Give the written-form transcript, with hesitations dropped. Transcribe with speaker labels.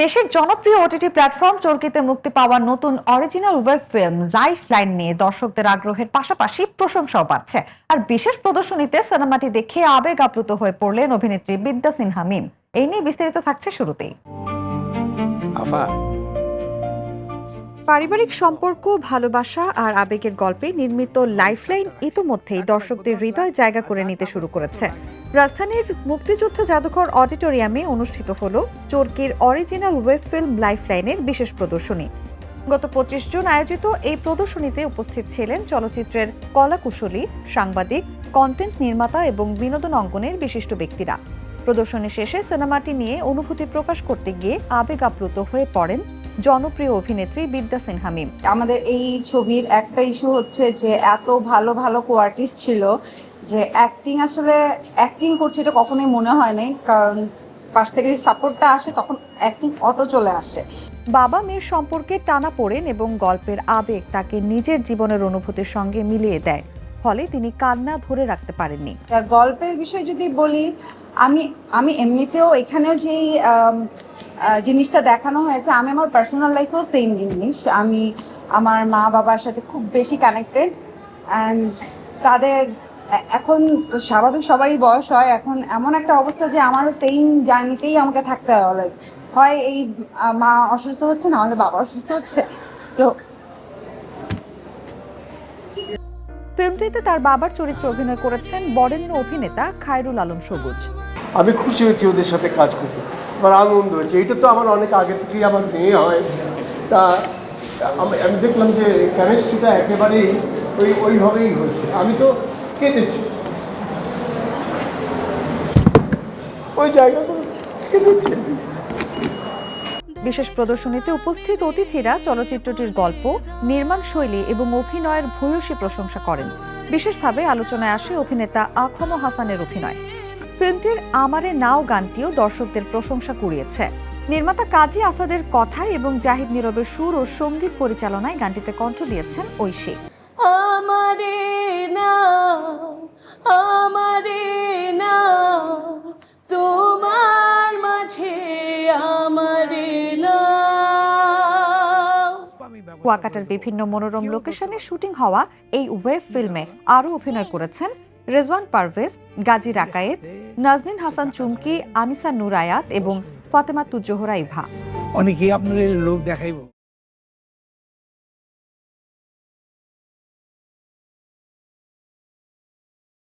Speaker 1: দেশের জনপ্রিয় OTT platform চরকিতে মুক্তি পাওয়া নতুন অরিজিনাল ওয়েব ফিল্ম লাইফলাইন নিয়ে দর্শকদের আগ্রহের পাশাপাশি প্রশংসাও পাচ্ছে। আর বিশেষ প্রদর্শনীতে সিনেমাটি দেখে আবেগ আপ্লুত হয়ে পড়লেন অভিনেত্রী বিদ্যা সিনহা মিম। এই নিয়ে বিস্তারিত থাকছে শুরুতেই। পারিবারিক সম্পর্ক, ভালোবাসা আর আবেগের গল্পে নির্মিত লাইফলাইন ইতোমধ্যেই দর্শকদের হৃদয় জায়গা করে নিতে শুরু করেছে। রাজধানীর মুক্তিযুদ্ধ জাদুঘর অডিটোরিয়ামে অনুষ্ঠিত হল চরকির অরিজিনাল ওয়েব ফিল্ম লাইফলাইনের বিশেষ প্রদর্শনী। গত 25 জুন আয়োজিত এই প্রদর্শনীতে উপস্থিত ছিলেন চলচ্চিত্রের কলাকুশলী, সাংবাদিক, কন্টেন্ট নির্মাতা এবং বিনোদন অঙ্গনের বিশিষ্ট ব্যক্তিরা। প্রদর্শনী শেষে সিনেমাটি নিয়ে অনুভূতি প্রকাশ করতে গিয়ে আবেগ আপ্লুত হয়ে পড়েন জনপ্রিয় অভিনেত্রী বিদ্যা সিনহা মিম।
Speaker 2: আমাদের এই ছবির একটা ইস্যু হচ্ছে যে এত ভালো ভালো কোয়ার্টিস্ট ছিল যে অ্যাক্টিং করছে এটা কখনোই মনে হয় নাই, কারণ পাশ থেকে সাপোর্টটা আসে তখন অ্যাক্টিং অটো চলে আসে।
Speaker 1: বাবা মেয়ের সম্পর্কে টানা পড়েন এবং গল্পের আবেগ তাকে নিজের জীবনের অনুভূতির সঙ্গে মিলিয়ে দেয়, ফলে তিনি কান্না ধরে রাখতে পারেননি।
Speaker 2: গল্পের বিষয় যদি বলি, আমি এমনিতেও এখানেও যেই জিনিসটা দেখানো হয়েছে, আমি আমার পার্সোনাল লাইফেও সেম জিনিস। আমি আমার মা বাবার সাথে খুব বেশি কানেক্টেড, অ্যান্ড তাদের এখন তো স্বাভাবিক সবারই বয়স হয়, এখন এমন একটা অবস্থা যে আমারও সেম জার্নিতেই আমাকে থাকতে হয়। এই মা অসুস্থ হচ্ছে, না হলে বাবা অসুস্থ হচ্ছে। তো
Speaker 1: ফিল্মটিতে তার বাবার চরিত্রে অভিনয় করেছেন বরেণ্য অভিনেতা খায়রুল আলম সবুজ।
Speaker 3: আমি খুশি হয়েছি ওদের সাথে কাজ করতে, আমার আনন্দ হয়েছে। এটা তো আমার অনেক আগে থেকেই আমার মেয়ে হয়, তা আমি দেখলাম যে কেমিস্ট্রিটা একেবারেই ওইভাবেই হয়েছে। আমি তো কেঁদেছি, ওই জায়গাগুলো কেঁদেছি।
Speaker 1: বিশেষ প্রদর্শনীতে উপস্থিত অতিথিরা চলচ্চিত্রটির গল্প, নির্মাণ শৈলী এবং অভিনয়ের ভূয়সী প্রশংসা করেন। বিশেষভাবে আলোচনায় আসে অভিনেতা আখম হাসানের অভিনয়। ফিল্মটির আমারে নাও গানটিও দর্শকদের প্রশংসা কুড়িয়েছে। নির্মাতা কাজী আসাদের কথায় এবং জাহিদ নীরবের সুর ও সঙ্গীত পরিচালনায় গানটিতে কণ্ঠ দিয়েছেন ঐশী।
Speaker 4: আমারে নাও, আমারে নাও, তোমার মাঝে আমারে নাও।
Speaker 1: কুয়াকাটার বিভিন্ন মনোরম লোকেশনে শুটিং হওয়া এই ওয়েব ফিল্মে আরও অভিনয় করেছেন রেজওয়ান পারভেজ, গাজী রাকায়েত, নাজনীন হাসান চুমকি, আনিসা নুরায়াত এবং ফাতেমা তুজ জোহরা ইভা।
Speaker 5: অনেকেই আপনার লোক দেখাইব।